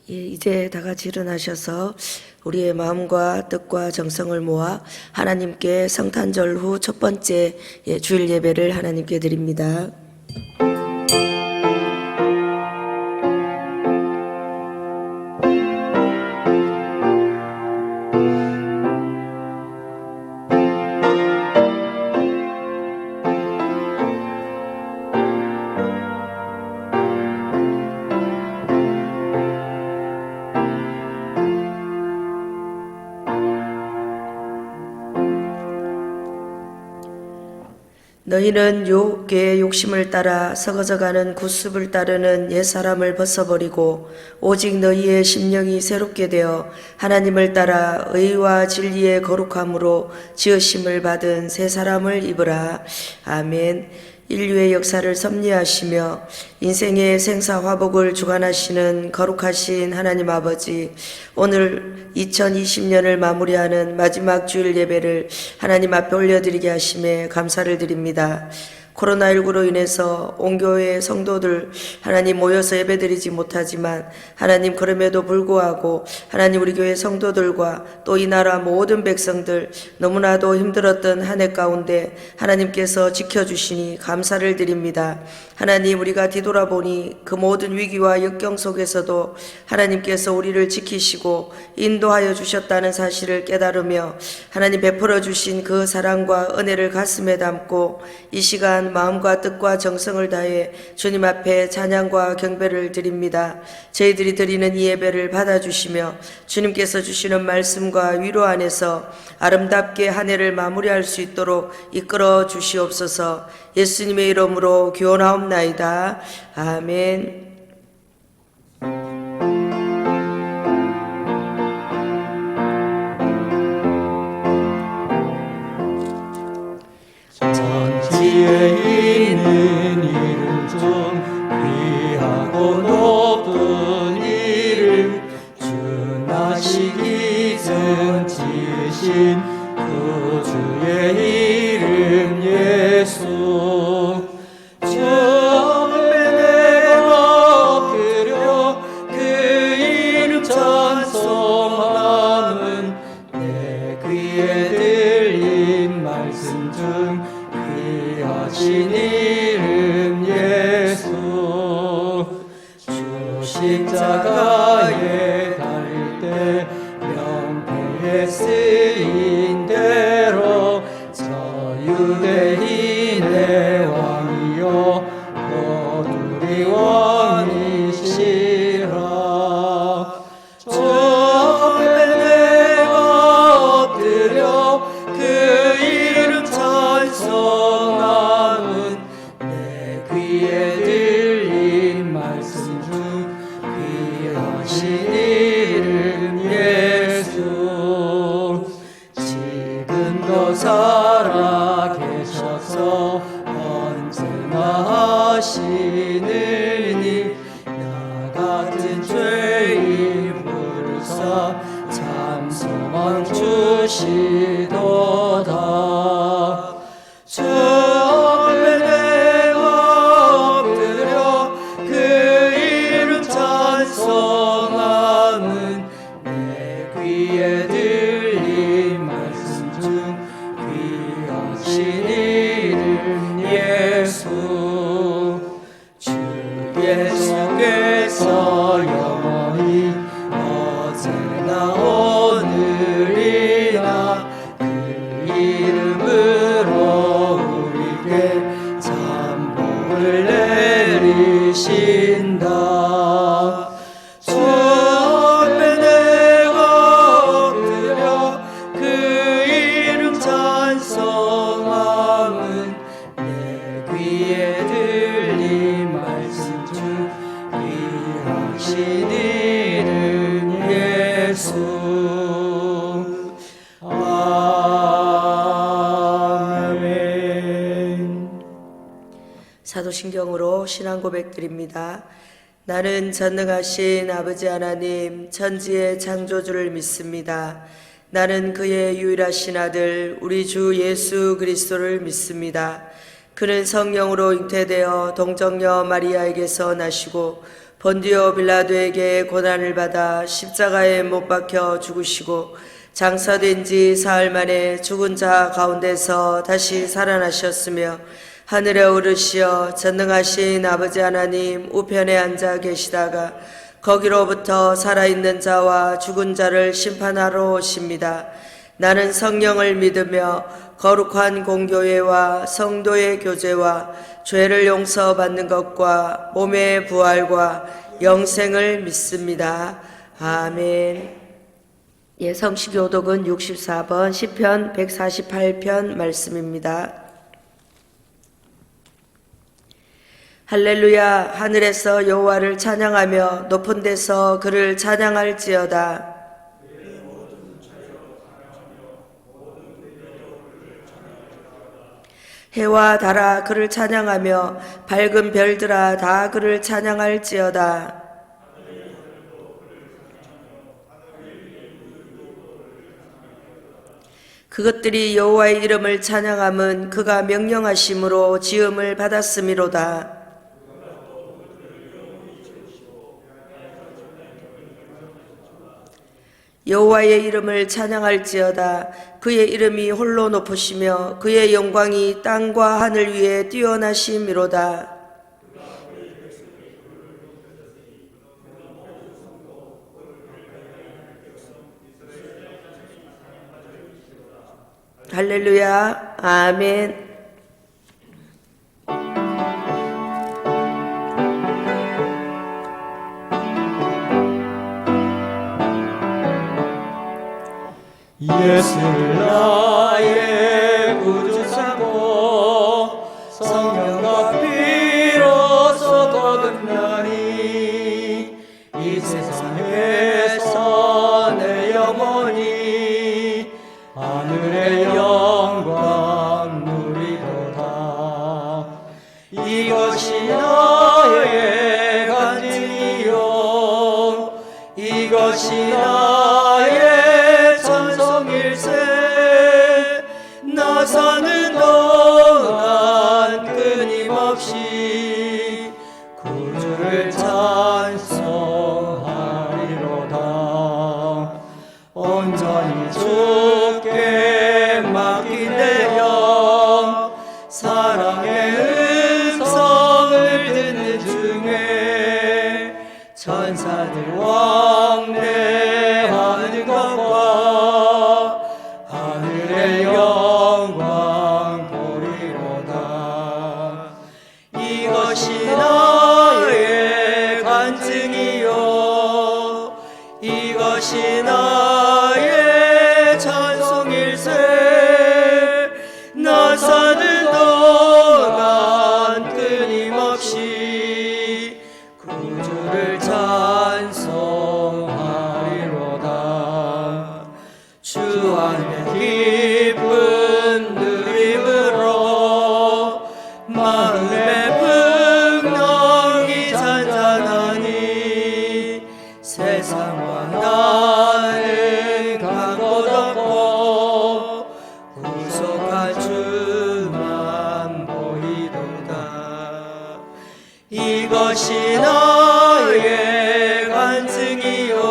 이제 다 같이 일어나셔서 우리의 마음과 뜻과 정성을 모아 하나님께 성탄절 후 첫 번째 주일 예배를 하나님께 드립니다. 너희는 유혹의 욕심을 따라 썩어져가는 구습을 따르는 옛사람을 벗어버리고 오직 너희의 심령이 새롭게 되어 하나님을 따라 의와 진리의 거룩함으로 지으심을 받은 새 사람을 입으라. 아멘. 인류의 역사를 섭리하시며 인생의 생사화복을 주관하시는 거룩하신 하나님 아버지, 오늘 2020년을 마무리하는 마지막 주일 예배를 하나님 앞에 올려드리게 하심에 감사를 드립니다. 코로나19로 인해서 온 교회 성도들 하나님 모여서 예배드리지 못하지만 하나님 그럼에도 불구하고 하나님 우리 교회 성도들과 또 이 나라 모든 백성들 너무나도 힘들었던 한 해 가운데 하나님께서 지켜주시니 감사를 드립니다. 하나님 우리가 뒤돌아보니 그 모든 위기와 역경 속에서도 하나님께서 우리를 지키시고 인도하여 주셨다는 사실을 깨달으며 하나님 베풀어 주신 그 사랑과 은혜를 가슴에 담고 이 시간 마음과 뜻과 정성을 다해 주님 앞에 찬양과 경배를 드립니다. 저희들이 드리는 이 예배를 받아주시며 주님께서 주시는 말씀과 위로 안에서 아름답게 한 해를 마무리할 수 있도록 이끌어 주시옵소서. 예수님의 이름으로 기원하옵나이다. 아멘. 천지에 있는 이름 중 귀하고 높은 이름, 주나시기 전 지으신 구주의 이름 예수. 주 앞에 내가 엎드려 그 이름 찬송함은 내 귀에 들린 말씀 중 귀하신 이름 예수. 주 십자가에 달릴 때 명패에 쓰인 대로 저 유대인의 왕이요 곧 우리 왕이시라. 주 앞에 내가 엎드려 그 이름 찬송함은 내 귀에 들린 말씀 중 귀하신 이름 예수. 지금도 살아 계셔서 언제나 하시느니 나 같은 죄인 불사 참 소망 주시도다. 주 앞에 내가 엎드려 그 이름 찬송함은 내 귀에 들린 말씀 중 귀하신 이름 예수. 주 예수께서 영원히 어제나 오늘이나 그 이름으로 우리에게 참 복을 내리신다. 주 앞에 내가 엎드려 그 이름 찬송함은 내 귀에 들린 말씀 중 귀하신 이름 예수. 아멘. 사도신경으로 신앙 고백드립니다. 나는 전능하신 아버지 하나님 천지의 창조주를 믿습니다. 나는 그의 유일하신 아들 우리 주 예수 그리스도를 믿습니다. 그는 성령으로 잉태되어 동정녀 마리아에게서 나시고 본디오 빌라도에게 고난을 받아 십자가에 못 박혀 죽으시고 장사된 지 사흘 만에 죽은 자 가운데서 다시 살아나셨으며 하늘에 오르시어 전능하신 아버지 하나님 우편에 앉아 계시다가 거기로부터 살아있는 자와 죽은 자를 심판하러 오십니다. 나는 성령을 믿으며 거룩한 공교회와 성도의 교제와 죄를 용서받는 것과 몸의 부활과 영생을 믿습니다. 아멘. 예, 성시교독은 64번 시편 148편 말씀입니다. 할렐루야. 하늘에서 여호와를 찬양하며 높은 데서 그를 찬양할지어다. 해와 달아 그를 찬양하며 밝은 별들아 다 그를 찬양할지어다. 그것들이 여호와의 이름을 찬양함은 그가 명령하심으로 지음을 받았음이로다. 여호와의 이름을 찬양할지어다. 그의 이름이 홀로 높으시며 그의 영광이 땅과 하늘 위에 뛰어나심이로다. 할렐루야. 아멘. 예수를 나의 구주 삼고 성령과 피로써 거듭나니 이 세상에서 내 영혼이 하늘의 영광 누리도다. 이것이 나의 간증이요 이것이 나의 나 사는 동안 끊임없이 구주를 찬송하리로다. 온전히 주께 맡긴 내 영 사랑의 음성을 듣는 중에 천사들 왕래하는 것과 하늘의 영광 보리로다. 이것이 나의 간증이요 이것이 나의 찬송일세. 나 사는 동안 끊임없이 구주를 찬송하리로다. 주 안에 기쁜 누림으로 마음의 풍랑이 잔잔하니 세상과 나는 간 곳 없고 구속한 주만 보이도다. 이것이 나의 간증이요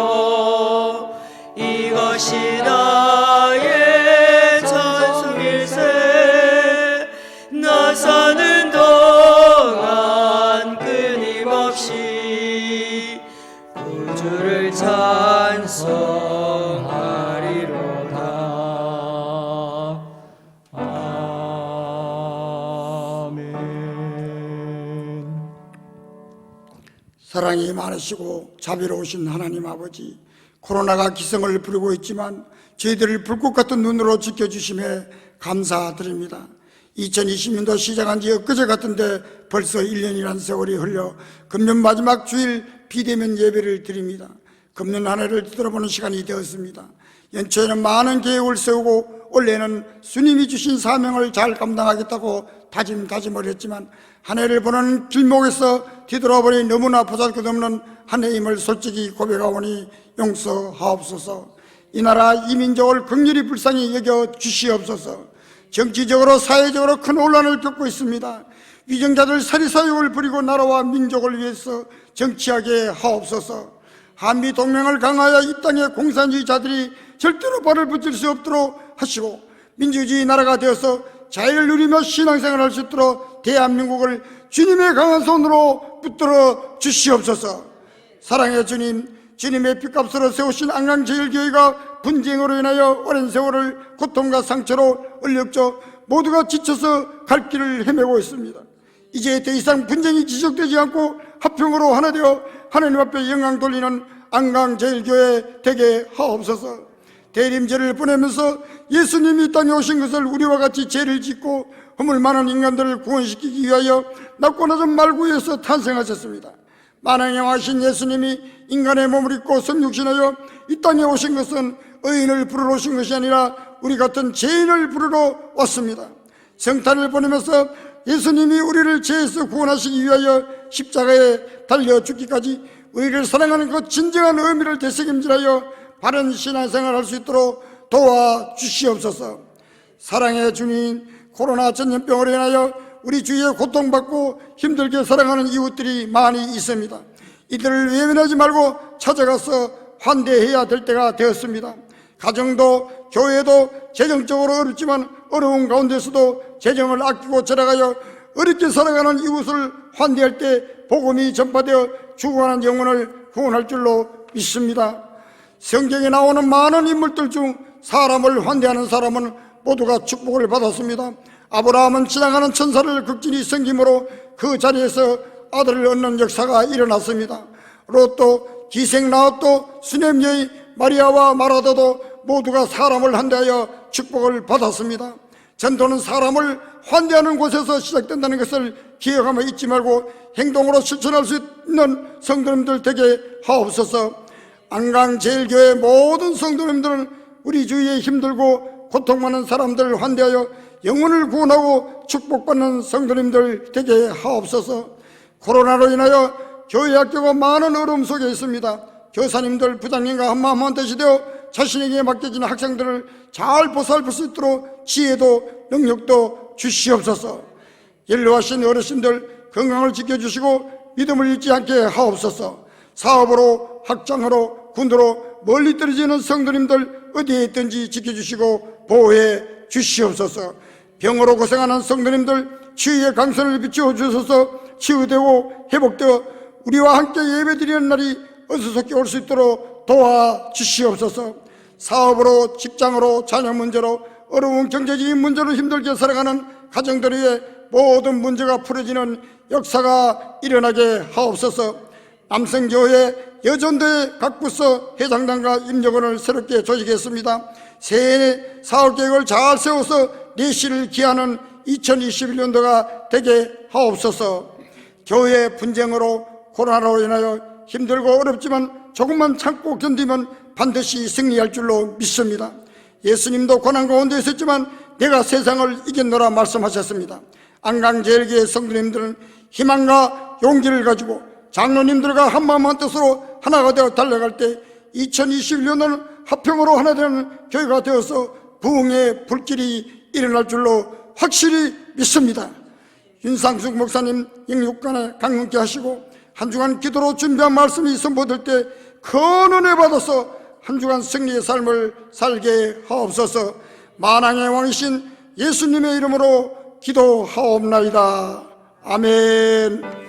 이것이 나의 찬송일세. 나 사는 동안 끊임없이 구주를 찬송하리로다. 아멘. 사랑이 많으시고 자비로우신 하나님 아버지, 코로나가 기승을 부리고 있지만 저희들을 불꽃 같은 눈으로 지켜주심에 감사드립니다. 2020년도 시작한 지 엊그제 같은데 벌써 1년이란 세월이 흘려 금년 마지막 주일 비대면 예배를 드립니다. 금년 한 해를 뒤돌아보는 시간이 되었습니다. 연초에는 많은 계획을 세우고 올해는 주님이 주신 사명을 잘 감당하겠다고 다짐을 했지만 한 해를 보는 길목에서 뒤돌아보니 너무나 보잘것없는 한 해임을 솔직히 고백하오니 용서하옵소서. 이 나라 이 민족을 긍휼히 불쌍히 여겨 주시옵소서. 정치적으로 사회적으로 큰 혼란을 겪고 있습니다. 위정자들 사리사욕을 부리고 나라와 민족을 위해서 정치하게 하옵소서. 한미 동맹을 강화하여 이 땅의 공산주의자들이 절대로 발을 붙일 수 없도록 하시고, 민주주의 나라가 되어서 자유를 누리며 신앙생활을 할 수 있도록 대한민국을 주님의 강한 손으로 붙들어 주시옵소서. 사랑의 주님, 주님의 핏값으로 세우신 안강제일교회가 분쟁으로 인하여 오랜 세월을 고통과 상처로 얼렸죠. 모두가 지쳐서 갈 길을 헤매고 있습니다. 이제 더 이상 분쟁이 지속되지 않고 화평으로 하나 되어 하나님 앞에 영광 돌리는 안강제일교회 되게 하옵소서. 대림제를 보내면서 예수님이 이 땅에 오신 것을 우리와 같이 죄를 짓고 허물 많은 인간들을 구원시키기 위하여 낮고 낮은 말구에서 탄생하셨습니다. 만왕의 왕이신 예수님이 인간의 몸을 입고 성육신하여 이 땅에 오신 것은 의인을 부르러 오신 것이 아니라 우리 같은 죄인을 부르러 왔습니다. 성탄을 보내면서 예수님이 우리를 죄에서 구원하시기 위하여 십자가에 달려 죽기까지 우리를 사랑하는 그 진정한 의미를 되새김질하여 바른 신앙생활을 할 수 있도록 도와주시옵소서. 사랑의 주님, 코로나 전염병으로 인하여 우리 주위에 고통받고 힘들게 살아가는 이웃들이 많이 있습니다. 이들을 외면하지 말고 찾아가서 환대해야 될 때가 되었습니다. 가정도 교회도 재정적으로 어렵지만 어려운 가운데서도 재정을 아끼고 절약하여 어렵게 살아가는 이웃을 환대할 때 복음이 전파되어 죽어가는 영혼을 구원할 줄로 믿습니다. 성경에 나오는 많은 인물들 중 사람을 환대하는 사람은 모두가 축복을 받았습니다. 아브라함은 지나가는 천사를 극진히 섬김으로 그 자리에서 아들을 얻는 역사가 일어났습니다. 롯도, 기생 라합도, 수넴 여인 마리아와 마라다도 모두가 사람을 환대하여 축복을 받았습니다. 전도는 사람을 환대하는 곳에서 시작된다는 것을 기억하며 잊지 말고 행동으로 실천할 수 있는 성도님들 되게 하옵소서. 안강제일교회 모든 성도님들은 우리 주위에 힘들고 고통받는 사람들을 환대하여 영혼을 구원하고 축복받는 성도님들 되게 하옵소서. 코로나로 인하여 교회 학교가 많은 어려움 속에 있습니다. 교사님들, 부장님과 한마음 한뜻이 되어 자신에게 맡겨진 학생들을 잘 보살필 수 있도록 지혜도 능력도 주시옵소서. 연로하신 어르신들 건강을 지켜주시고 믿음을 잃지 않게 하옵소서. 사업으로, 학장으로, 군으로 멀리 떨어지는 성도님들 어디에 있든지 지켜주시고 보호해 주시옵소서. 병으로 고생하는 성도님들 치유의 강선을 비추어 주셔서 치유되고 회복되어 우리와 함께 예배드리는 날이 어수선하게 올 수 있도록 도와주시옵소서. 사업으로, 직장으로, 자녀 문제로, 어려운 경제적인 문제로 힘들게 살아가는 가정들 위해 모든 문제가 풀어지는 역사가 일어나게 하옵소서. 남성교회 여전대 각 부서 회장단과 임직원을 새롭게 조직했습니다. 새해 사업계획을 잘 세워서 내실을 기하는 2021년도가 되게 하옵소서. 교회 분쟁으로 코로나로 인하여 힘들고 어렵지만 조금만 참고 견디면 반드시 승리할 줄로 믿습니다. 예수님도 고난 가운데 있었지만 내가 세상을 이겼노라 말씀하셨습니다. 안강제일교회 성도님들은 희망과 용기를 가지고 장로님들과 한마음 한뜻으로 하나가 되어 달려갈 때 2021년은 화평으로 하나 되는 교회가 되어서 부흥의 불길이 일어날 줄로 확실히 믿습니다. 윤상숙 목사님 영육간에 강림케 하시고 한 주간 기도로 준비한 말씀이 선포될 때 큰 은혜 받아서 한 주간 승리의 삶을 살게 하옵소서. 만왕의 왕이신 예수님의 이름으로 기도하옵나이다. 아멘.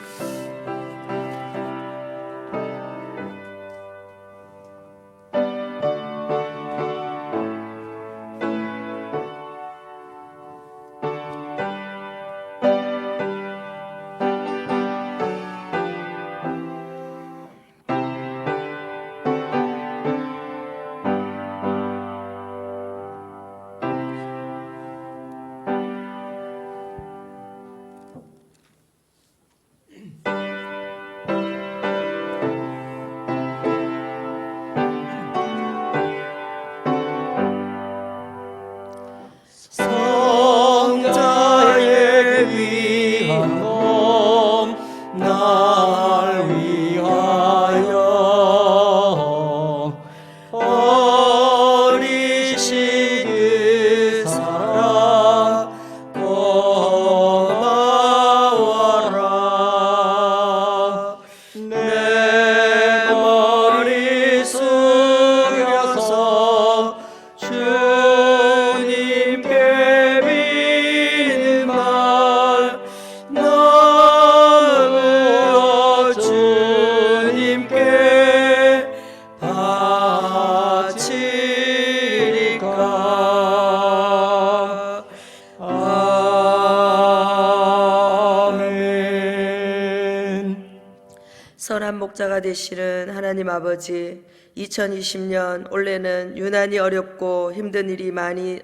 되시는 하나님 아버지, 2020년 올해는 유난히 어렵고 힘든 일이 많이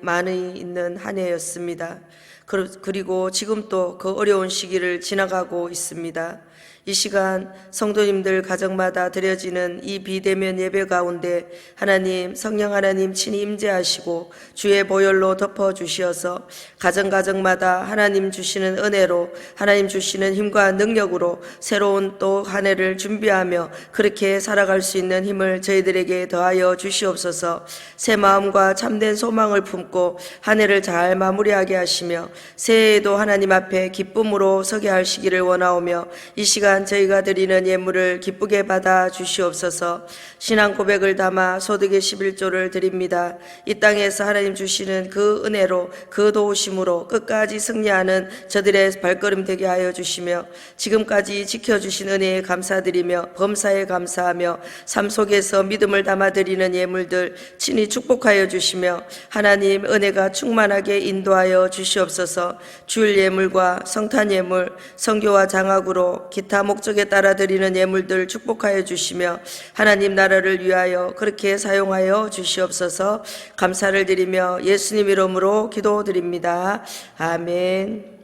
있는 한 해였습니다. 그리고 지금 또 그 어려운 시기를 지나가고 있습니다. 이 시간 성도님들 가정마다 드려지는 이 비대면 예배 가운데 하나님, 성령 하나님 친히 임재하시고 주의 보혈로 덮어주시어서 가정마다 하나님 주시는 은혜로, 하나님 주시는 힘과 능력으로 새로운 또 한 해를 준비하며 그렇게 살아갈 수 있는 힘을 저희들에게 더하여 주시옵소서. 새 마음과 참된 소망을 품고 한 해를 잘 마무리하게 하시며 새해에도 하나님 앞에 기쁨으로 서게 하시기를 원하오며, 이 시간 저희가 드리는 예물을 기쁘게 받아 주시옵소서. 신앙 고백을 담아 소득의 11조를 드립니다. 이 땅에서 하나님 주시는 그 은혜로, 그 도우심으로 끝까지 승리하는 저들의 발걸음 되게 하여 주시며, 지금까지 지켜주신 은혜에 감사드리며 범사에 감사하며 삶 속에서 믿음을 담아 드리는 예물들 친히 축복하여 주시며 하나님 은혜가 충만하게 인도하여 주시옵소서. 주일 예물과 성탄 예물, 성교와 장학으로 기타 목적에 따라 드리는 예물들 축복하여 주시며 하나님 나라를 위하여 그렇게 사용하여 주시옵소서. 감사를 드리며 예수님 이름으로 기도드립니다. 아멘.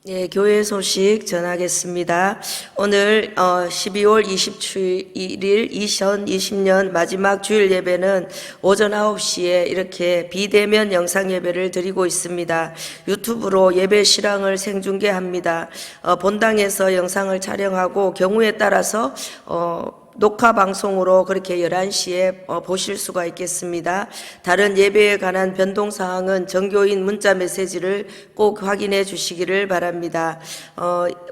예, 교회 소식 전하겠습니다. 오늘 12월 27일 2020년 마지막 주일 예배는 오전 9시에 이렇게 비대면 영상 예배를 드리고 있습니다. 유튜브로 예배 실황을 생중계합니다. 본당에서 영상을 촬영하고 경우에 따라서 녹화 방송으로 그렇게 11시에 보실 수가 있겠습니다. 다른 예배에 관한 변동사항은 정교인 문자 메시지를 꼭 확인해 주시기를 바랍니다.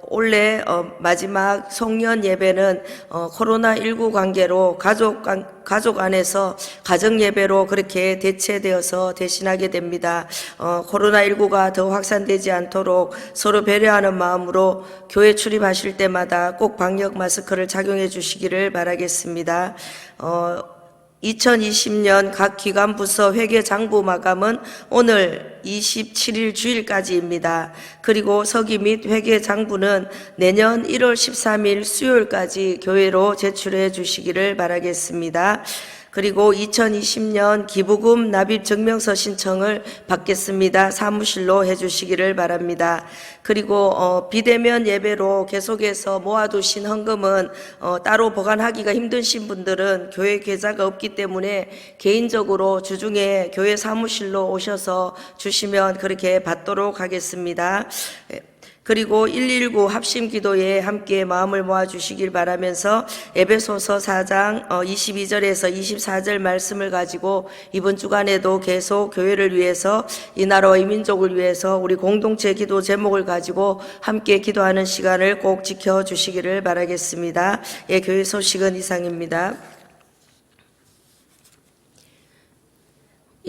올해 마지막 송년 예배는 코로나19 관계로 가족 안에서 가정 예배로 그렇게 대체되어서 대신하게 됩니다. 코로나19가 더 확산되지 않도록 서로 배려하는 마음으로 교회 출입하실 때마다 꼭 방역 마스크를 착용해 주시기를 바라겠습니다. 2020년 각 기관 부서 회계 장부 마감은 오늘 27일 주일까지입니다. 그리고 서기 및 회계 장부는 내년 1월 13일 수요일까지 교회로 제출해 주시기를 바라겠습니다. 그리고 2020년 기부금 납입 증명서 신청을 받겠습니다. 사무실로 해주시기를 바랍니다. 그리고 비대면 예배로 계속해서 모아두신 헌금은 따로 보관하기가 힘드신 분들은 교회 계좌가 없기 때문에 개인적으로 주중에 교회 사무실로 오셔서 주시면 그렇게 받도록 하겠습니다. 그리고 119 합심 기도에 함께 마음을 모아 주시길 바라면서 에베소서 4장 22절에서 24절 말씀을 가지고 이번 주간에도 계속 교회를 위해서, 이 나라와 이 민족을 위해서 우리 공동체 기도 제목을 가지고 함께 기도하는 시간을 꼭 지켜 주시기를 바라겠습니다. 예, 교회 소식은 이상입니다.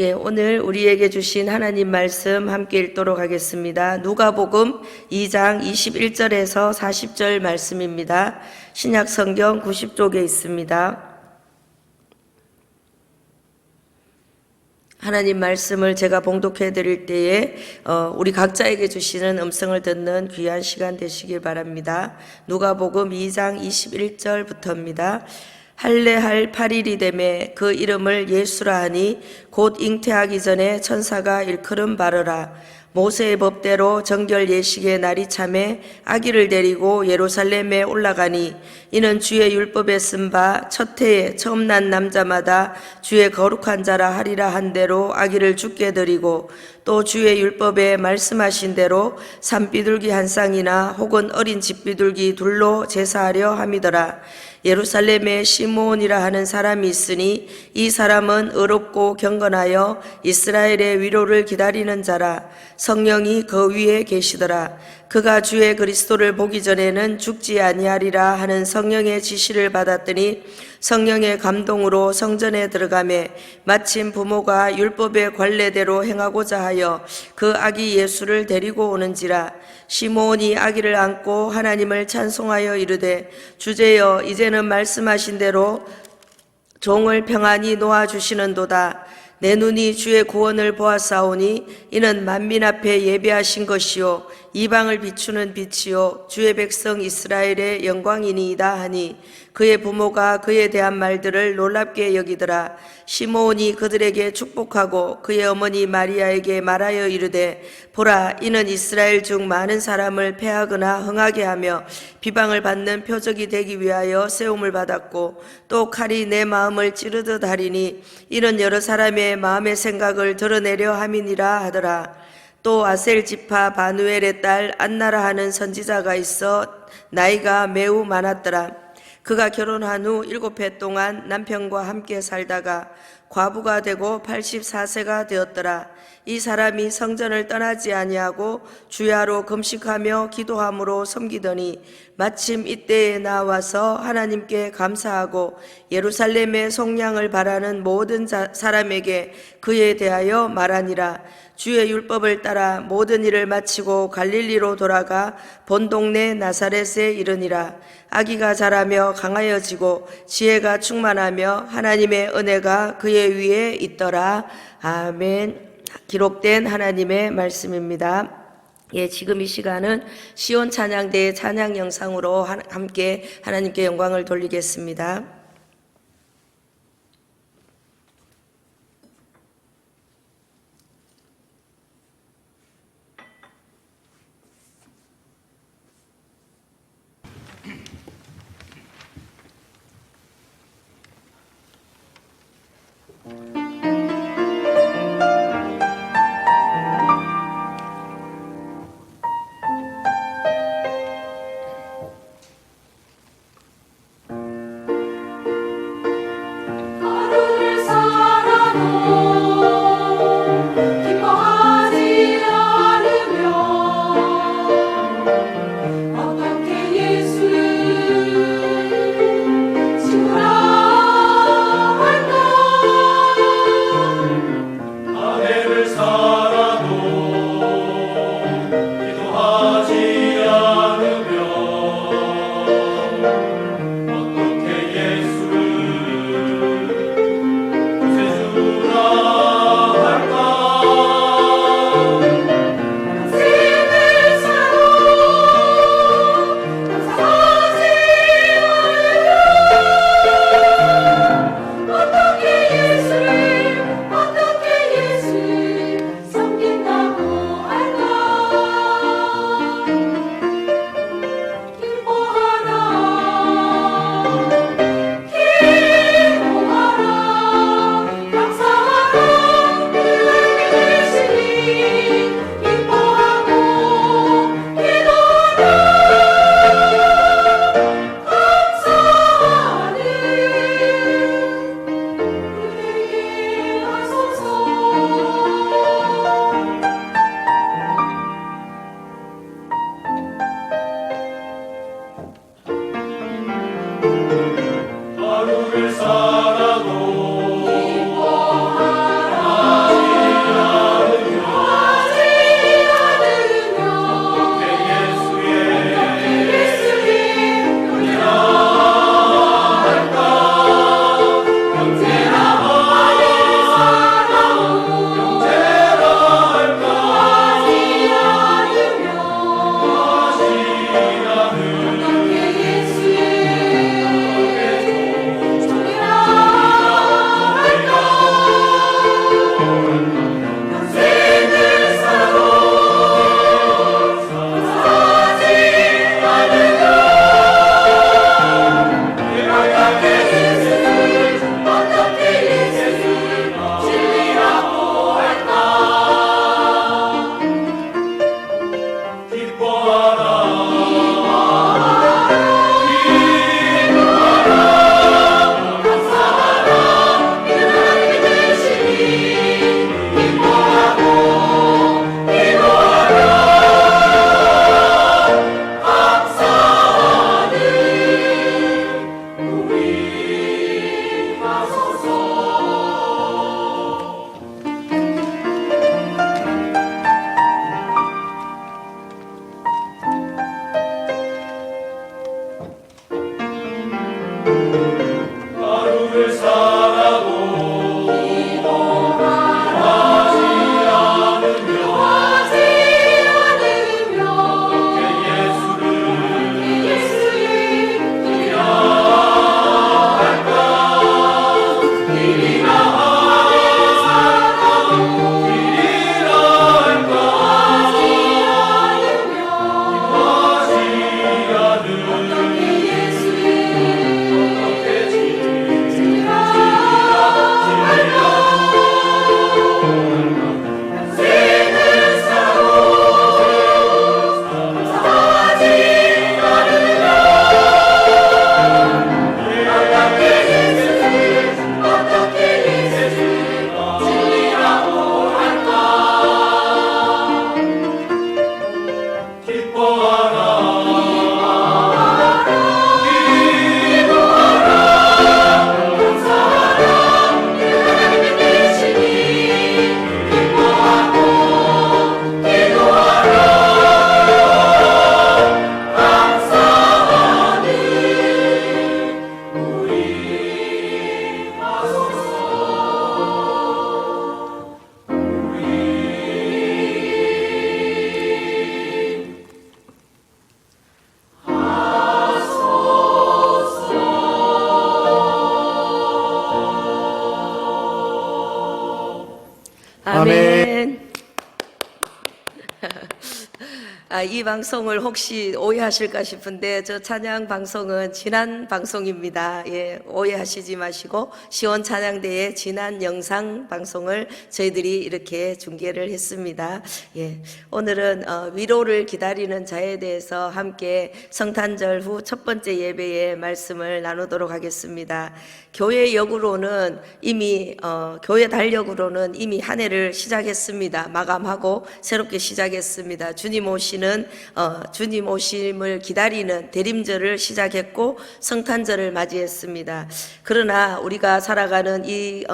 예, 오늘 우리에게 주신 하나님 말씀 함께 읽도록 하겠습니다. 누가복음 2장 21절에서 40절 말씀입니다. 신약 성경 90쪽에 있습니다. 하나님 말씀을 제가 봉독해 드릴 때에 우리 각자에게 주시는 음성을 듣는 귀한 시간 되시길 바랍니다. 누가복음 2장 21절부터입니다. 할례할 8일이 되매 그 이름을 예수라 하니 곧 잉태하기 전에 천사가 일컬음 바르라. 모세의 법대로 정결 예식의 날이 참에 아기를 데리고 예루살렘에 올라가니 이는 주의 율법에 쓴 바 첫 해에 처음 난 남자마다 주의 거룩한 자라 하리라 한 대로 아기를 죽게 드리고, 또 주의 율법에 말씀하신 대로 산비둘기 한 쌍이나 혹은 어린 집비둘기 둘로 제사하려 함이더라. 예루살렘에 시므온이라 하는 사람이 있으니 이 사람은 의롭고 경건하여 이스라엘의 위로를 기다리는 자라. 성령이 그 위에 계시더라. 그가 주의 그리스도를 보기 전에는 죽지 아니하리라 하는 성령의 지시를 받았더니 성령의 감동으로 성전에 들어가매 마침 부모가 율법의 관례대로 행하고자 하여 그 아기 예수를 데리고 오는지라. 시므온이 아기를 안고 하나님을 찬송하여 이르되 주제여 이제는 말씀하신 대로 종을 평안히 놓아주시는도다. 내 눈이 주의 구원을 보았사오니 이는 만민 앞에 예비하신 것이요 이방을 비추는 빛이요 주의 백성 이스라엘의 영광이니이다 하니 그의 부모가 그에 대한 말들을 놀랍게 여기더라. 시므온이 그들에게 축복하고 그의 어머니 마리아에게 말하여 이르되 보라 이는 이스라엘 중 많은 사람을 패하거나 흥하게 하며 비방을 받는 표적이 되기 위하여 세움을 받았고 또 칼이 내 마음을 찌르듯 하리니 이는 여러 사람의 마음의 생각을 드러내려 함이니라 하더라. 또 아셀 지파 바누엘의 딸 안나라 하는 선지자가 있어 나이가 매우 많았더라. 그가 결혼한 후 7해 동안 남편과 함께 살다가 과부가 되고 84세가 되었더라. 이 사람이 성전을 떠나지 아니하고 주야로 금식하며 기도함으로 섬기더니 마침 이때에 나와서 하나님께 감사하고 예루살렘의 속량을 바라는 모든 사람에게 그에 대하여 말하니라. 주의 율법을 따라 모든 일을 마치고 갈릴리로 돌아가 본 동네 나사렛에 이르니라. 아기가 자라며 강하여지고 지혜가 충만하며 하나님의 은혜가 그의 위에 있더라. 아멘. 기록된 하나님의 말씀입니다. 예, 지금 이 시간은 시온 찬양대의 찬양 영상으로 함께 하나님께 영광을 돌리겠습니다. 하루를 살아도 기뻐하지 않으면 어떻게 예수를 지우라 할까. 아멘. 이 방송을 혹시 오해하실까 싶은데 저 찬양 방송은 지난 방송입니다. 예, 오해하시지 마시고 시온 찬양대의 지난 영상 방송을 저희들이 이렇게 중계를 했습니다. 예, 오늘은 위로를 기다리는 자에 대해서 함께 성탄절 후 첫 번째 예배의 말씀을 나누도록 하겠습니다. 교회 역으로는 이미 교회 달력으로는 이미 한 해를 시작했습니다. 마감하고 새롭게 시작했습니다. 주님 오심을 기다리는 대림절을 시작했고 성탄절을 맞이했습니다. 그러나 우리가 살아가는 이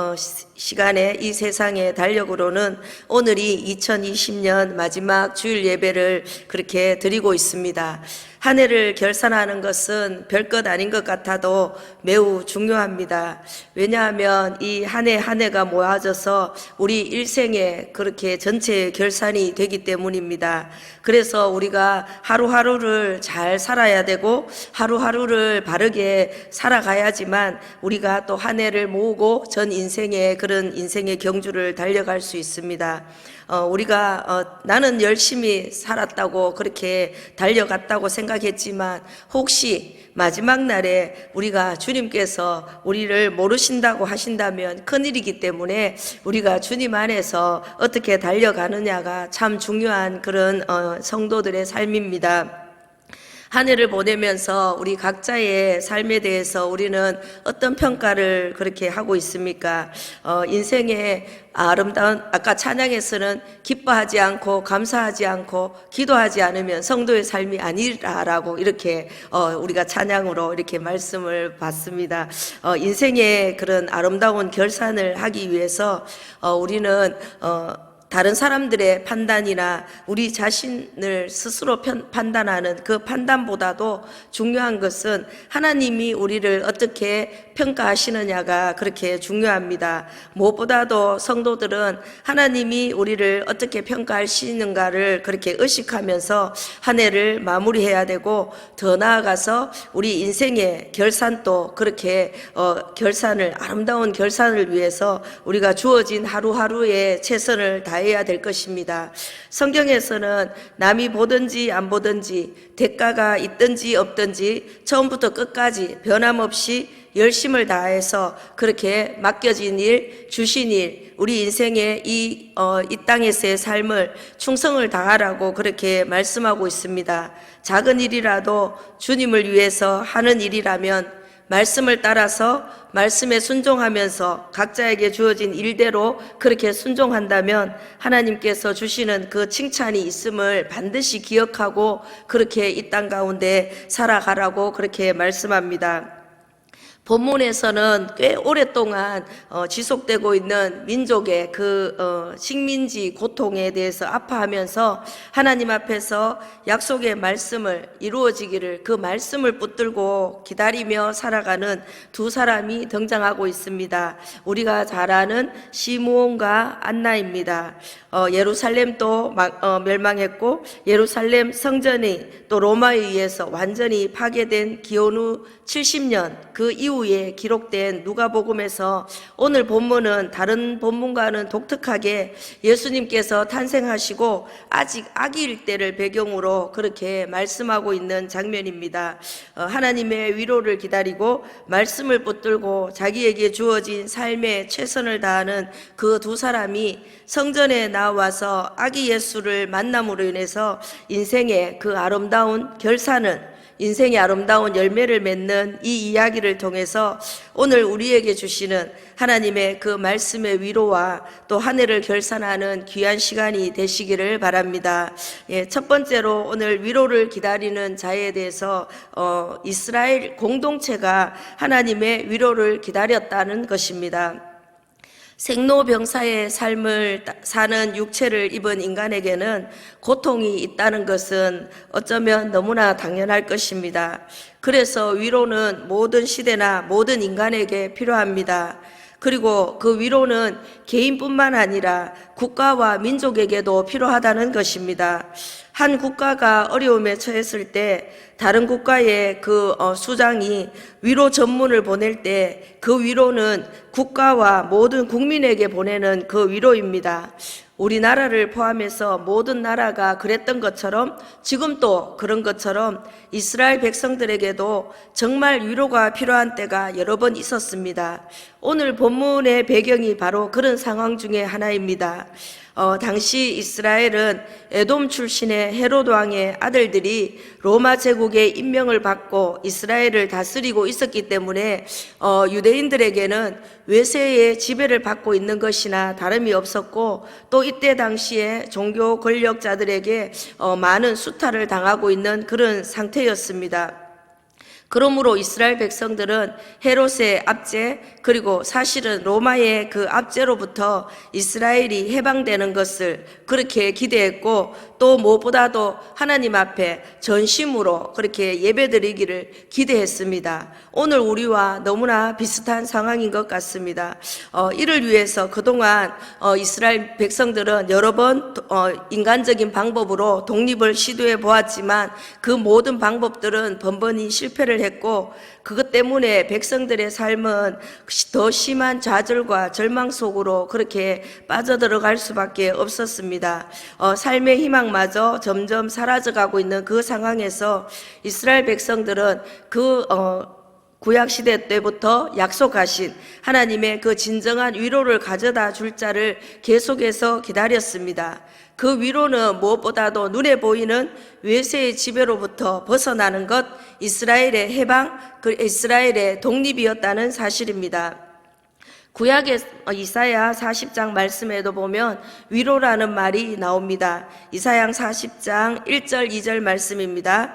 시간에 이 세상의 달력으로는 오늘이 2020년 마지막 주일 예배를 그렇게 드리고 있습니다. 한 해를 결산하는 것은 별것 아닌 것 같아도 매우 중요합니다. 왜냐하면 이 한 해 한 해가 모아져서 우리 일생에 그렇게 전체 결산이 되기 때문입니다. 그래서 우리가 하루하루를 잘 살아야 되고 하루하루를 바르게 살아가야지만 우리가 또 한 해를 모으고 전 인생의 그런 인생의 경주를 달려갈 수 있습니다. 우리가 나는 열심히 살았다고 그렇게 달려갔다고 생각했지만 혹시 마지막 날에 우리가 주님께서 우리를 모르신다고 하신다면 큰일이기 때문에 우리가 주님 안에서 어떻게 달려가느냐가 참 중요한 그런 성도들의 삶입니다. 한 해를 보내면서 우리 각자의 삶에 대해서 우리는 어떤 평가를 그렇게 하고 있습니까? 인생의 아름다운, 아까 찬양에서는 기뻐하지 않고 감사하지 않고 기도하지 않으면 성도의 삶이 아니라라고 이렇게 우리가 찬양으로 이렇게 말씀을 받습니다. 인생의 그런 아름다운 결산을 하기 위해서 우리는 다른 사람들의 판단이나 우리 자신을 스스로 판단하는 그 판단보다도 중요한 것은 하나님이 우리를 어떻게 평가하시느냐가 그렇게 중요합니다. 무엇보다도 성도들은 하나님이 우리를 어떻게 평가하시는가를 그렇게 의식하면서 한 해를 마무리해야 되고 더 나아가서 우리 인생의 결산도 그렇게 아름다운 결산을 위해서 우리가 주어진 하루하루에 최선을 다해야 될 것입니다. 성경에서는 남이 보든지 안 보든지 대가가 있든지 없든지 처음부터 끝까지 변함없이 열심을 다해서 그렇게 맡겨진 일, 주신 일, 우리 인생의 이 땅에서의 삶을 충성을 다하라고 그렇게 말씀하고 있습니다. 작은 일이라도 주님을 위해서 하는 일이라면 말씀을 따라서 말씀에 순종하면서 각자에게 주어진 일대로 그렇게 순종한다면 하나님께서 주시는 그 칭찬이 있음을 반드시 기억하고 그렇게 이 땅 가운데 살아가라고 그렇게 말씀합니다. 본문에서는 꽤 오랫동안 지속되고 있는 민족의 그 식민지 고통에 대해서 아파하면서 하나님 앞에서 약속의 말씀을 이루어지기를 그 말씀을 붙들고 기다리며 살아가는 두 사람이 등장하고 있습니다. 우리가 잘 아는 시므온과 안나입니다. 예루살렘도 멸망했고 예루살렘 성전이 또 로마에 의해서 완전히 파괴된 기원 후 70년 그 이후에 기록된 누가복음에서 오늘 본문은 다른 본문과는 독특하게 예수님께서 탄생하시고 아직 아기일 때를 배경으로 그렇게 말씀하고 있는 장면입니다. 하나님의 위로를 기다리고 말씀을 붙들고 자기에게 주어진 삶에 최선을 다하는 그 두 사람이 성전에 나와서 아기 예수를 만남으로 인해서 인생의 그 아름다운 결산은 인생의 아름다운 열매를 맺는 이 이야기를 통해서 오늘 우리에게 주시는 하나님의 그 말씀의 위로와 또 한 해를 결산하는 귀한 시간이 되시기를 바랍니다. 첫 번째로 오늘 위로를 기다리는 자에 대해서 이스라엘 공동체가 하나님의 위로를 기다렸다는 것입니다. 생로병사의 삶을 사는 육체를 입은 인간에게는 고통이 있다는 것은 어쩌면 너무나 당연할 것입니다. 그래서 위로는 모든 시대나 모든 인간에게 필요합니다. 그리고 그 위로는 개인뿐만 아니라 국가와 민족에게도 필요하다는 것입니다. 한 국가가 어려움에 처했을 때 다른 국가의 그 수장이 위로 전문을 보낼 때 그 위로는 국가와 모든 국민에게 보내는 그 위로입니다. 우리나라를 포함해서 모든 나라가 그랬던 것처럼 지금도 그런 것처럼 이스라엘 백성들에게도 정말 위로가 필요한 때가 여러 번 있었습니다. 오늘 본문의 배경이 바로 그런 상황 중에 하나입니다. 당시 이스라엘은 에돔 출신의 헤롯 왕의 아들들이 로마 제국의 임명을 받고 이스라엘을 다스리고 있었기 때문에 유대인들에게는 외세의 지배를 받고 있는 것이나 다름이 없었고 또 이때 당시에 종교 권력자들에게 많은 수탈을 당하고 있는 그런 상태였습니다. 그러므로 이스라엘 백성들은 헤롯의 압제 그리고 사실은 로마의 그 압제로부터 이스라엘이 해방되는 것을 그렇게 기대했고 또 무엇보다도 하나님 앞에 전심으로 그렇게 예배드리기를 기대했습니다. 오늘 우리와 너무나 비슷한 상황인 것 같습니다. 이를 위해서 그동안 이스라엘 백성들은 여러 번 인간적인 방법으로 독립을 시도해 보았지만 그 모든 방법들은 번번이 실패를 했고 그것 때문에 백성들의 삶은 더 심한 좌절과 절망 속으로 그렇게 빠져들어갈 수밖에 없었습니다. 삶의 희망마저 점점 사라져가고 있는 그 상황에서 이스라엘 백성들은 그 구약시대 때부터 약속하신 하나님의 그 진정한 위로를 가져다 줄 자를 계속해서 기다렸습니다. 그 위로는 무엇보다도 눈에 보이는 외세의 지배로부터 벗어나는 것, 이스라엘의 해방, 이스라엘의 독립이었다는 사실입니다. 구약의 이사야 40장 말씀에도 보면 위로라는 말이 나옵니다. 이사야 40장 1절 2절 말씀입니다.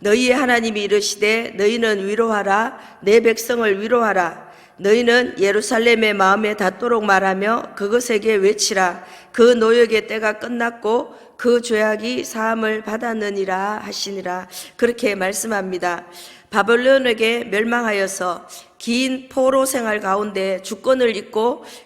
너희의 하나님이 이르시되 너희는 위로하라 내 백성을 위로하라 너희는 예루살렘의 마음에 닿도록 말하며 그것에게 외치라 그 노역의 때가 끝났고 그 죄악이 사함을 받았느니라 하시니라 그렇게 말씀합니다. 바벨론에게 멸망하여서 긴 포로 생활 가운데 주권을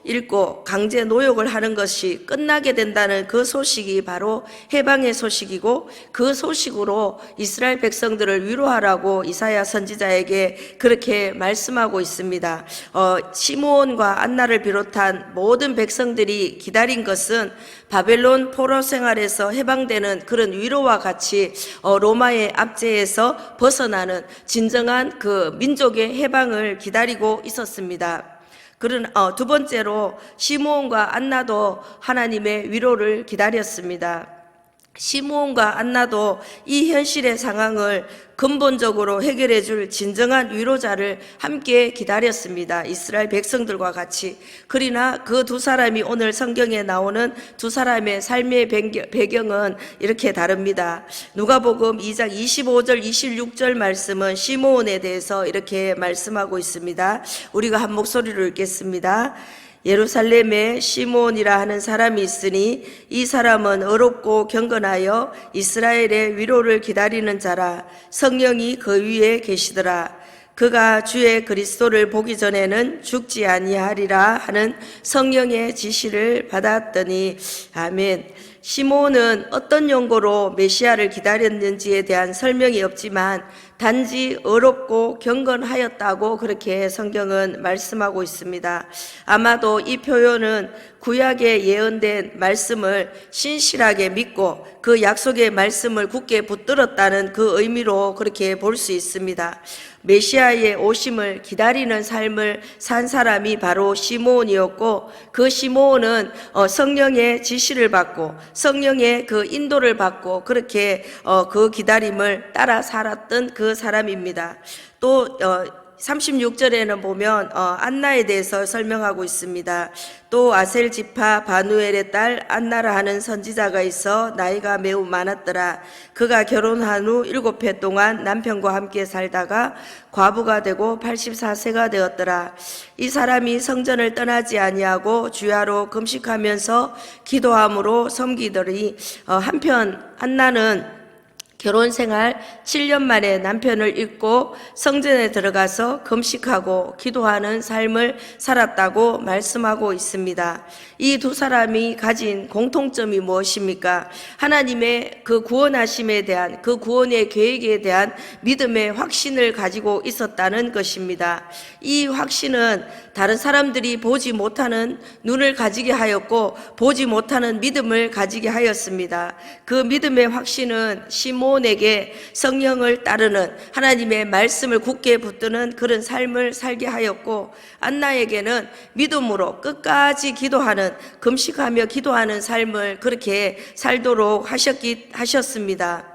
잃고 강제 노역을 하는 것이 끝나게 된다는 그 소식이 바로 해방의 소식이고 그 소식으로 이스라엘 백성들을 위로하라고 이사야 선지자에게 그렇게 말씀하고 있습니다. 시므온과 안나를 비롯한 모든 백성들이 기다린 것은 바벨론 포로 생활에서 해방되는 그런 위로와 같이 로마의 압제에서 벗어나는 진정한 그 민족의 해방을 기다리고 있었습니다. 그런 두 번째로 시므온과 안나도 하나님의 위로를 기다렸습니다. 시므온과 안나도 이 현실의 상황을 근본적으로 해결해 줄 진정한 위로자를 함께 기다렸습니다. 이스라엘 백성들과 같이. 그러나 그 두 사람이 오늘 성경에 나오는 두 사람의 삶의 배경은 이렇게 다릅니다. 누가복음 2장 25절 26절 말씀은 시므온에 대해서 이렇게 말씀하고 있습니다. 우리가 한 목소리로 읽겠습니다. 예루살렘에 시므온이라 하는 사람이 있으니 이 사람은 어렵고 경건하여 이스라엘의 위로를 기다리는 자라. 성령이 그 위에 계시더라. 그가 주의 그리스도를 보기 전에는 죽지 아니하리라 하는 성령의 지시를 받았더니. 아멘. 시므온은 어떤 용고로 메시아를 기다렸는지에 대한 설명이 없지만 단지 어렵고 경건하였다고 그렇게 성경은 말씀하고 있습니다. 아마도 이 표현은 구약에 예언된 말씀을 신실하게 믿고 그 약속의 말씀을 굳게 붙들었다는 그 의미로 그렇게 볼 수 있습니다. 메시아의 오심을 기다리는 삶을 산 사람이 바로 시므온이었고, 그 시므온은 성령의 지시를 받고 성령의 그 인도를 받고 그렇게 그 기다림을 따라 살았던 그 사람입니다. 또 36절에는 보면 안나에 대해서 설명하고 있습니다. 또 아셀 지파 바누엘의 딸 안나라 하는 선지자가 있어 나이가 매우 많았더라. 그가 결혼한 후 7해 동안 남편과 함께 살다가 과부가 되고 84세가 되었더라. 이 사람이 성전을 떠나지 아니하고 주야로 금식하면서 기도함으로 섬기더니 한편 안나는 결혼 생활 7년 만에 남편을 잊고 성전에 들어가서 금식하고 기도하는 삶을 살았다고 말씀하고 있습니다. 이 두 사람이 가진 공통점이 무엇입니까? 하나님의 그 구원하심에 대한, 그 구원의 계획에 대한 믿음의 확신을 가지고 있었다는 것입니다. 이 확신은 다른 사람들이 보지 못하는 눈을 가지게 하였고 보지 못하는 믿음을 가지게 하였습니다. 그 믿음의 확신은 시므온에게 성령을 따르는, 하나님의 말씀을 굳게 붙드는 그런 삶을 살게 하였고, 안나에게는 믿음으로 끝까지 기도하는, 금식하며 기도하는 삶을 그렇게 살도록 하셨습니다.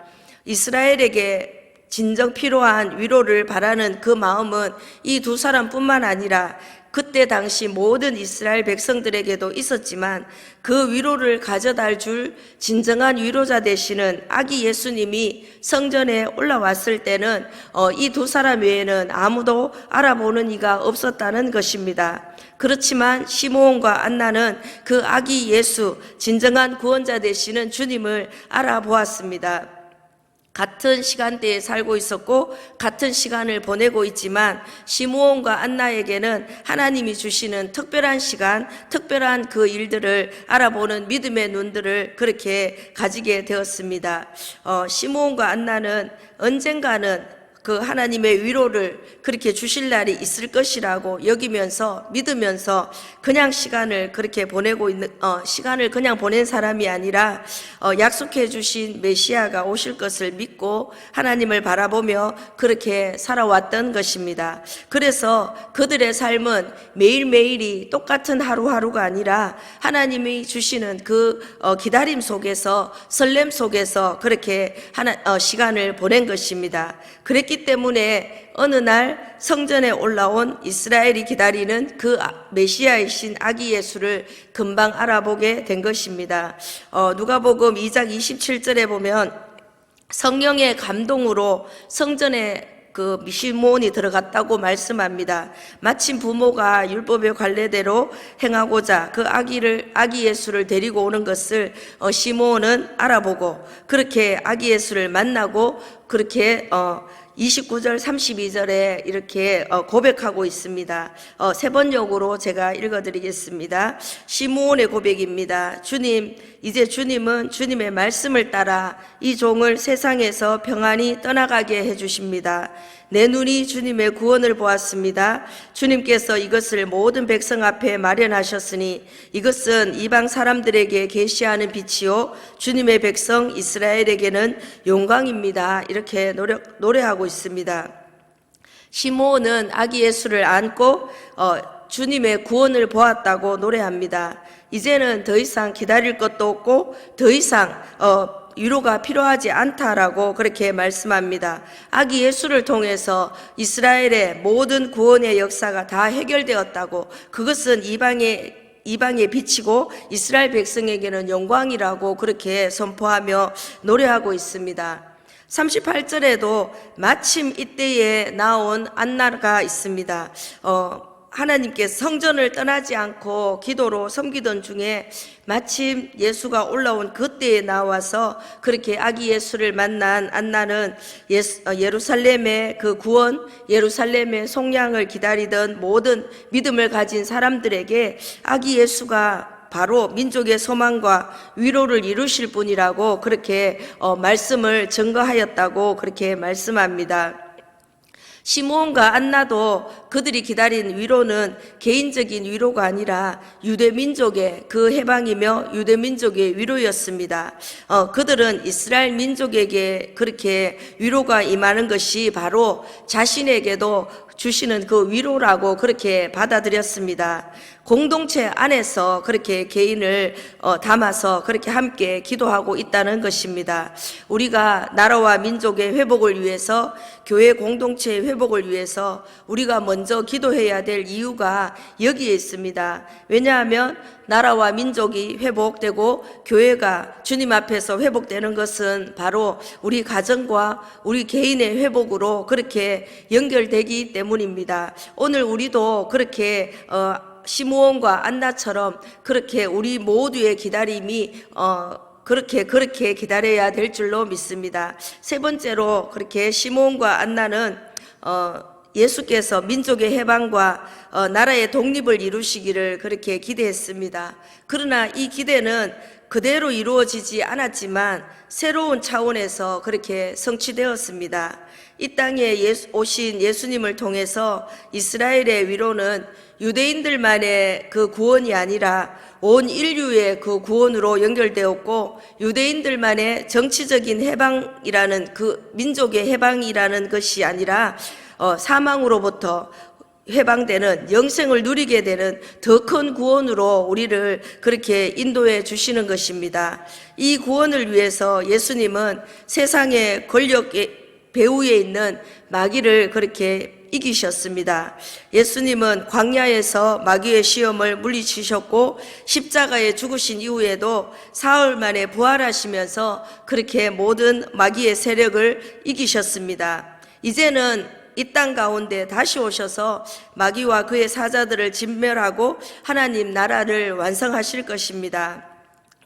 이스라엘에게 진정 필요한 위로를 바라는 그 마음은 이 두 사람뿐만 아니라 그때 당시 모든 이스라엘 백성들에게도 있었지만, 그 위로를 가져다 줄 진정한 위로자 되시는 아기 예수님이 성전에 올라왔을 때는 이 두 사람 외에는 아무도 알아보는 이가 없었다는 것입니다. 그렇지만 시므온과 안나는 그 아기 예수, 진정한 구원자 되시는 주님을 알아보았습니다. 같은 시간대에 살고 있었고 같은 시간을 보내고 있지만 시므온과 안나에게는 하나님이 주시는 특별한 시간, 특별한 그 일들을 알아보는 믿음의 눈들을 그렇게 가지게 되었습니다. 시므온과 안나는 언젠가는 그 하나님의 위로를 그렇게 주실 날이 있을 것이라고 여기면서, 믿으면서 그냥 시간을 그렇게 보내고 있는, 시간을 그냥 보낸 사람이 아니라 약속해 주신 메시아가 오실 것을 믿고 하나님을 바라보며 그렇게 살아왔던 것입니다. 그래서 그들의 삶은 매일매일이 똑같은 하루하루가 아니라 하나님이 주시는 그 기다림 속에서, 설렘 속에서 그렇게 시간을 보낸 것입니다. 그랬기 때문에 어느 날 성전에 올라온 이스라엘이 기다리는 그 메시아이신 아기 예수를 금방 알아보게 된 것입니다. 누가복음 2장 27절에 보면 성령의 감동으로 성전에 그 시므온이 들어갔다고 말씀합니다. 마침 부모가 율법의 관례대로 행하고자 그 아기 예수를 데리고 오는 것을 시므온은 알아보고 그렇게 아기 예수를 만나고 그렇게 29절 32절에 이렇게 고백하고 있습니다. 세 번역으로 제가 읽어드리겠습니다. 시므온의 고백입니다. 주님, 이제 주님은 주님의 말씀을 따라 이 종을 세상에서 평안히 떠나가게 해주십니다. 내 눈이 주님의 구원을 보았습니다. 주님께서 이것을 모든 백성 앞에 마련하셨으니 이것은 이방 사람들에게 계시하는 빛이요 주님의 백성 이스라엘에게는 영광입니다. 이렇게 노래하고 있습니다. 시므온은 아기 예수를 안고 주님의 구원을 보았다고 노래합니다. 이제는 더 이상 기다릴 것도 없고 더 이상 위로가 필요하지 않다라고 그렇게 말씀합니다. 아기 예수를 통해서 이스라엘의 모든 구원의 역사가 다 해결되었다고, 그것은 이방에 비치고 이스라엘 백성에게는 영광이라고 그렇게 선포하며 노래하고 있습니다. 38절에도 마침 이때에 나온 안나가 있습니다. 하나님께서 성전을 떠나지 않고 기도로 섬기던 중에 마침 예수가 올라온 그때에 나와서 그렇게 아기 예수를 만난 안나는 예루살렘의 그 구원, 예루살렘의 속량을 기다리던 모든 믿음을 가진 사람들에게 아기 예수가 바로 민족의 소망과 위로를 이루실 분이라고 그렇게 말씀을 증거하였다고 그렇게 말씀합니다. 시므온과 안나도 그들이 기다린 위로는 개인적인 위로가 아니라 유대민족의 그 해방이며 유대민족의 위로였습니다. 그들은 이스라엘 민족에게 그렇게 위로가 임하는 것이 바로 자신에게도 주시는 그 위로라고 그렇게 받아들였습니다. 공동체 안에서 그렇게 개인을 담아서 그렇게 함께 기도하고 있다는 것입니다. 우리가 나라와 민족의 회복을 위해서, 교회 공동체의 회복을 위해서 우리가 먼저 기도해야 될 이유가 여기에 있습니다. 왜냐하면 나라와 민족이 회복되고 교회가 주님 앞에서 회복되는 것은 바로 우리 가정과 우리 개인의 회복으로 그렇게 연결되기 때문입니다. 오늘 우리도 그렇게 시므온과 안나처럼 그렇게 우리 모두의 기다림이 그렇게 기다려야 될 줄로 믿습니다. 세 번째로 그렇게 시므온과 안나는 예수께서 민족의 해방과 나라의 독립을 이루시기를 그렇게 기대했습니다. 그러나 이 기대는 그대로 이루어지지 않았지만 새로운 차원에서 그렇게 성취되었습니다. 이 땅에 오신 예수님을 통해서 이스라엘의 위로는 유대인들만의 그 구원이 아니라 온 인류의 그 구원으로 연결되었고, 유대인들만의 정치적인 해방이라는 그 민족의 해방이라는 것이 아니라 사망으로부터 해방되는, 영생을 누리게 되는 더 큰 구원으로 우리를 그렇게 인도해 주시는 것입니다. 이 구원을 위해서 예수님은 세상의 권력의 배후에 있는 마귀를 그렇게 이기셨습니다. 예수님은 광야에서 마귀의 시험을 물리치셨고 십자가에 죽으신 이후에도 사흘 만에 부활하시면서 그렇게 모든 마귀의 세력을 이기셨습니다. 이제는 이 땅 가운데 다시 오셔서 마귀와 그의 사자들을 진멸하고 하나님 나라를 완성하실 것입니다.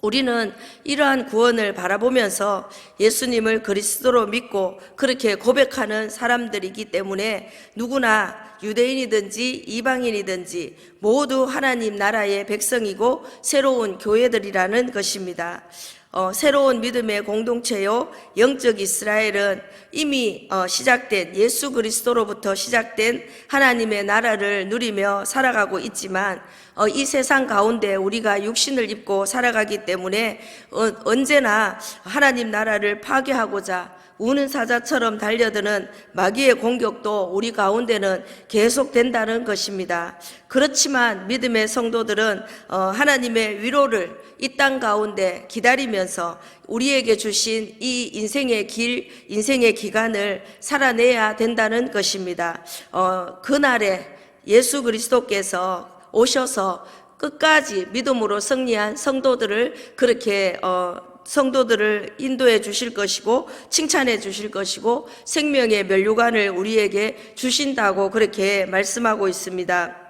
우리는 이러한 구원을 바라보면서 예수님을 그리스도로 믿고 그렇게 고백하는 사람들이기 때문에 누구나 유대인이든지 이방인이든지 모두 하나님 나라의 백성이고 새로운 교회들이라는 것입니다. 새로운 믿음의 공동체요, 영적 이스라엘은 이미 시작된 예수 그리스도로부터 시작된 하나님의 나라를 누리며 살아가고 있지만 이 세상 가운데 우리가 육신을 입고 살아가기 때문에 언제나 하나님 나라를 파괴하고자 우는 사자처럼 달려드는 마귀의 공격도 우리 가운데는 계속된다는 것입니다. 그렇지만 믿음의 성도들은 하나님의 위로를 이 땅 가운데 기다리면서 우리에게 주신 이 인생의 길, 인생의 기간을 살아내야 된다는 것입니다. 그날에 예수 그리스도께서 오셔서 끝까지 믿음으로 승리한 성도들을 그렇게 성도들을 인도해 주실 것이고 칭찬해 주실 것이고 생명의 면류관을 우리에게 주신다고 그렇게 말씀하고 있습니다.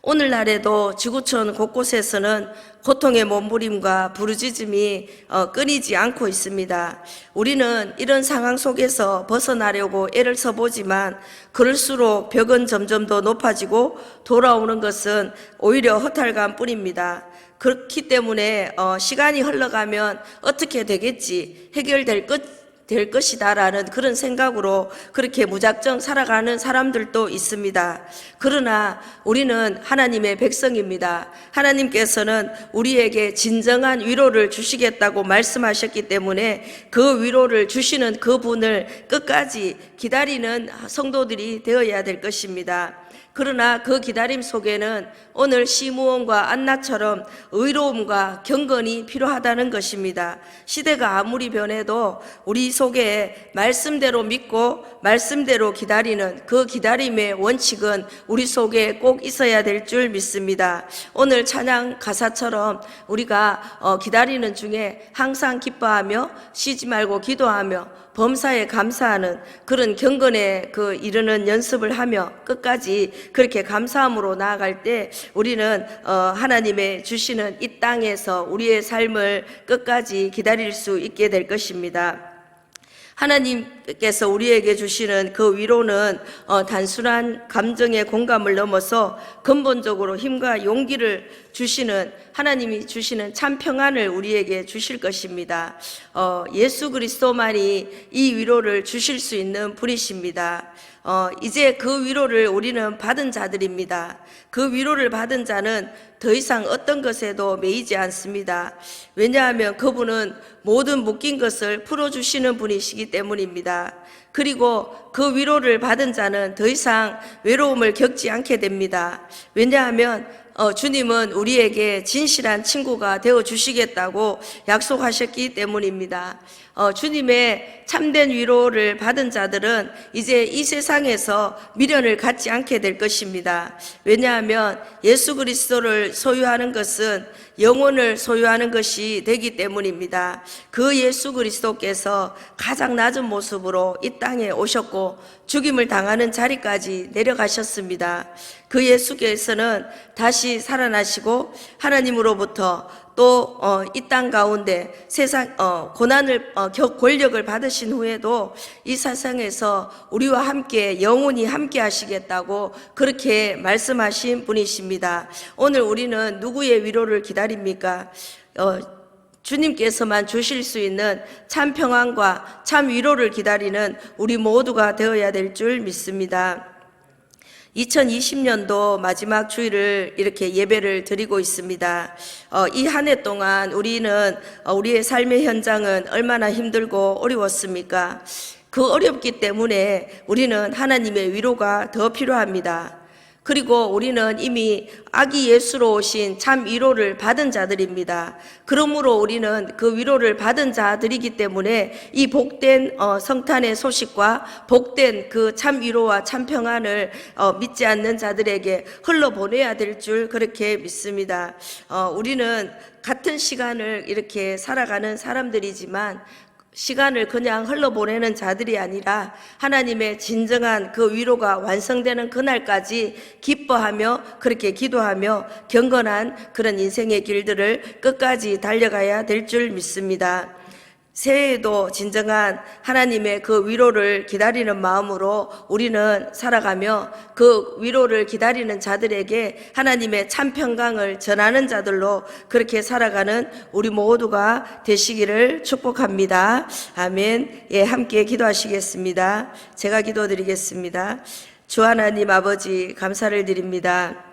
오늘날에도 지구촌 곳곳에서는 고통의 몸부림과 부르짖음이 끊이지 않고 있습니다. 우리는 이런 상황 속에서 벗어나려고 애를 써보지만 그럴수록 벽은 점점 더 높아지고 돌아오는 것은 오히려 허탈감 뿐입니다. 그렇기 때문에 시간이 흘러가면 어떻게 되겠지, 해결될 것이다라는 그런 생각으로 그렇게 무작정 살아가는 사람들도 있습니다. 그러나 우리는 하나님의 백성입니다. 하나님께서는 우리에게 진정한 위로를 주시겠다고 말씀하셨기 때문에 그 위로를 주시는 그분을 끝까지 기다리는 성도들이 되어야 될 것입니다. 그러나 그 기다림 속에는 오늘 시므온과 안나처럼 의로움과 경건이 필요하다는 것입니다. 시대가 아무리 변해도 우리 속에 말씀대로 믿고 말씀대로 기다리는 그 기다림의 원칙은 우리 속에 꼭 있어야 될 줄 믿습니다. 오늘 찬양 가사처럼 우리가 기다리는 중에 항상 기뻐하며 쉬지 말고 기도하며 범사에 감사하는 그런 경건에 이르는 연습을 하며 끝까지 그렇게 감사함으로 나아갈 때 우리는 하나님의 주시는 이 땅에서 우리의 삶을 끝까지 기다릴 수 있게 될 것입니다. 하나님께서 우리에게 주시는 그 위로는 단순한 감정의 공감을 넘어서 근본적으로 힘과 용기를 주시는, 하나님이 주시는 참 평안을 우리에게 주실 것입니다. 예수 그리스도만이 이 위로를 주실 수 있는 분이십니다. 이제 그 위로를 우리는 받은 자들입니다. 그 위로를 받은 자는 더 이상 어떤 것에도 매이지 않습니다. 왜냐하면 그분은 모든 묶인 것을 풀어주시는 분이시기 때문입니다. 그리고 그 위로를 받은 자는 더 이상 외로움을 겪지 않게 됩니다. 왜냐하면 주님은 우리에게 진실한 친구가 되어 주시겠다고 약속하셨기 때문입니다. 주님의 참된 위로를 받은 자들은 이제 이 세상에서 미련을 갖지 않게 될 것입니다. 왜냐하면 예수 그리스도를 소유하는 것은 영혼을 소유하는 것이 되기 때문입니다. 그 예수 그리스도께서 가장 낮은 모습으로 이 땅에 오셨고 죽임을 당하는 자리까지 내려가셨습니다. 그 예수께서는 다시 살아나시고 하나님으로부터 또 이 땅 가운데 세상 고난을 권력을 받으신 후에도 이 세상에서 우리와 함께 영원히 함께 하시겠다고 그렇게 말씀하신 분이십니다. 오늘 우리는 누구의 위로를 기다립니까? 주님께서만 주실 수 있는 참 평안과 참 위로를 기다리는 우리 모두가 되어야 될 줄 믿습니다. 2020년도 마지막 주일을 이렇게 예배를 드리고 있습니다. 이 한 해 동안 우리는 우리의 삶의 현장은 얼마나 힘들고 어려웠습니까? 그 어렵기 때문에 우리는 하나님의 위로가 더 필요합니다. 그리고 우리는 이미 아기 예수로 오신 참 위로를 받은 자들입니다. 그러므로 우리는 그 위로를 받은 자들이기 때문에 이 복된 성탄의 소식과 복된 그 참 위로와 참 평안을 믿지 않는 자들에게 흘러보내야 될 줄 그렇게 믿습니다. 우리는 같은 시간을 이렇게 살아가는 사람들이지만 시간을 그냥 흘러보내는 자들이 아니라 하나님의 진정한 그 위로가 완성되는 그날까지 기뻐하며 그렇게 기도하며 경건한 그런 인생의 길들을 끝까지 달려가야 될 줄 믿습니다. 새해에도 진정한 하나님의 그 위로를 기다리는 마음으로 우리는 살아가며 그 위로를 기다리는 자들에게 하나님의 참 평강을 전하는 자들로 그렇게 살아가는 우리 모두가 되시기를 축복합니다. 아멘. 예, 함께 기도하시겠습니다. 제가 기도드리겠습니다. 주 하나님 아버지 감사를 드립니다.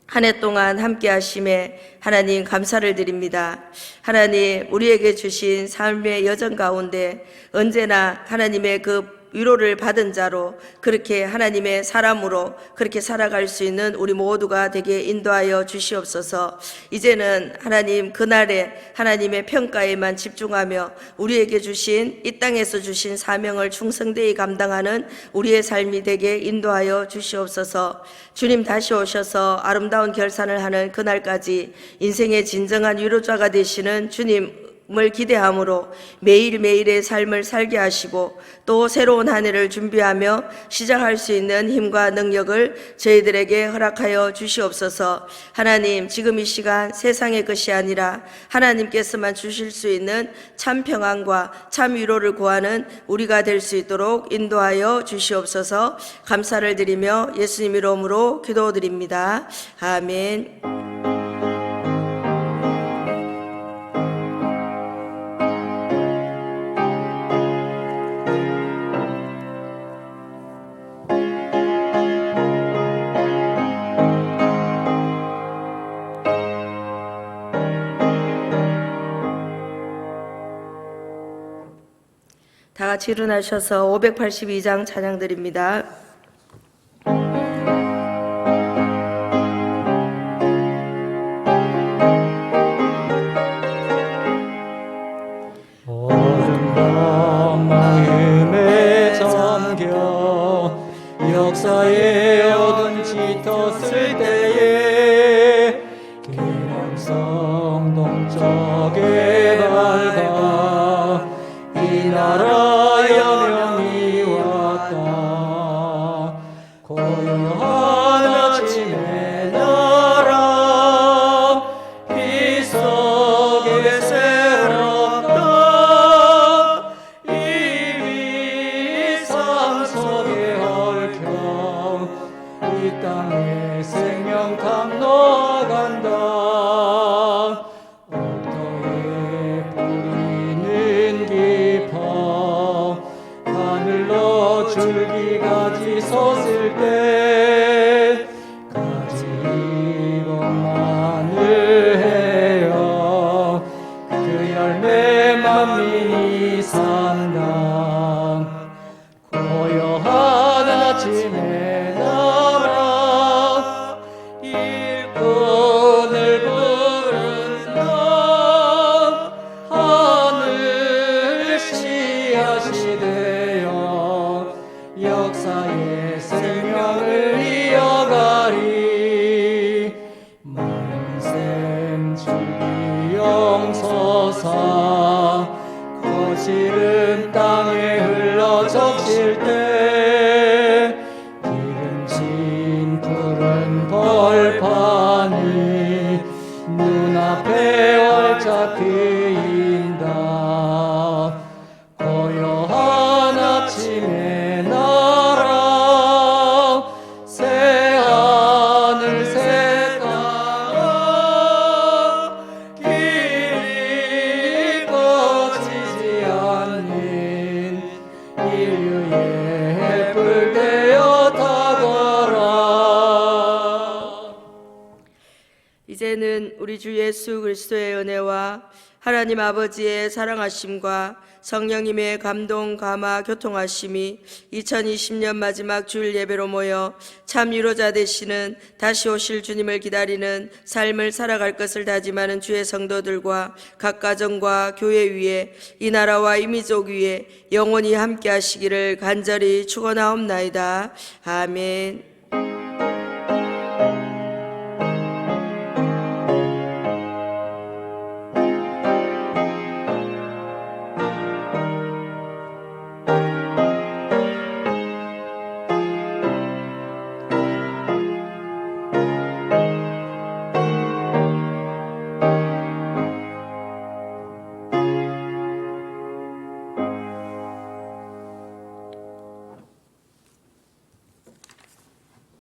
한 해 동안 함께 하심에 하나님 감사를 드립니다. 하나님 우리에게 주신 삶의 여정 가운데 언제나 하나님의 그 위로를 받은 자로 그렇게 하나님의 사람으로 그렇게 살아갈 수 있는 우리 모두가 되게 인도하여 주시옵소서. 이제는 하나님 그날에 하나님의 평가에만 집중하며 우리에게 주신 이 땅에서 주신 사명을 충성되이 감당하는 우리의 삶이 되게 인도하여 주시옵소서. 주님 다시 오셔서 아름다운 결산을 하는 그날까지 인생의 진정한 위로자가 되시는 주님 을 기대함으로 매일매일의 삶을 살게 하시고 또 새로운 한 해를 준비하며 시작할 수 있는 힘과 능력을 저희들에게 허락하여 주시옵소서. 하나님 지금 이 시간 세상의 것이 아니라 하나님께서만 주실 수 있는 참 평안과 참 위로를 구하는 우리가 될 수 있도록 인도하여 주시옵소서. 감사를 드리며 예수님 이름으로 기도드립니다. 아멘. 다 같이 일어나셔서 582장 찬양 드립니다. 백성 동쪽에 밝아 이 나라 여명이 왔다. 고요한 아침의 나라 빛 속에 새롭다. 이미 삶 속에 얽혀 이 땅에 생명 감노간다. 옥토에 뿌리는 깊어 하늘로 줄기가지 솟을 때 가지 잎만을 헤어 그 열매 만민이 산다. 고요한 아침에 나라 일꾼을 부른다. 하늘 씨앗이 되어 역사의 생명을 이어가리. 마른 줄기 용서사 거칠은 땅에 흘러 적실 때 기름진 푸른 벌판이 눈앞에 활짝 트인다. 고요한 아침의 나라 새하늘 새 땅아 길이 꺼지지 않는 인류의 햇불 되어 타거라. 이제는 우리 주 예수 그리스도의 은혜와 하나님 아버지의 사랑하심과 성령님의 감동, 감화, 교통하심이 2020년 마지막 주일 예배로 모여 참 위로자 되시는 다시 오실 주님을 기다리는 삶을 살아갈 것을 다짐하는 주의 성도들과 각 가정과 교회 위에 이 나라와 이 민족 위에 영원히 함께 하시기를 간절히 축원하옵나이다. 아멘.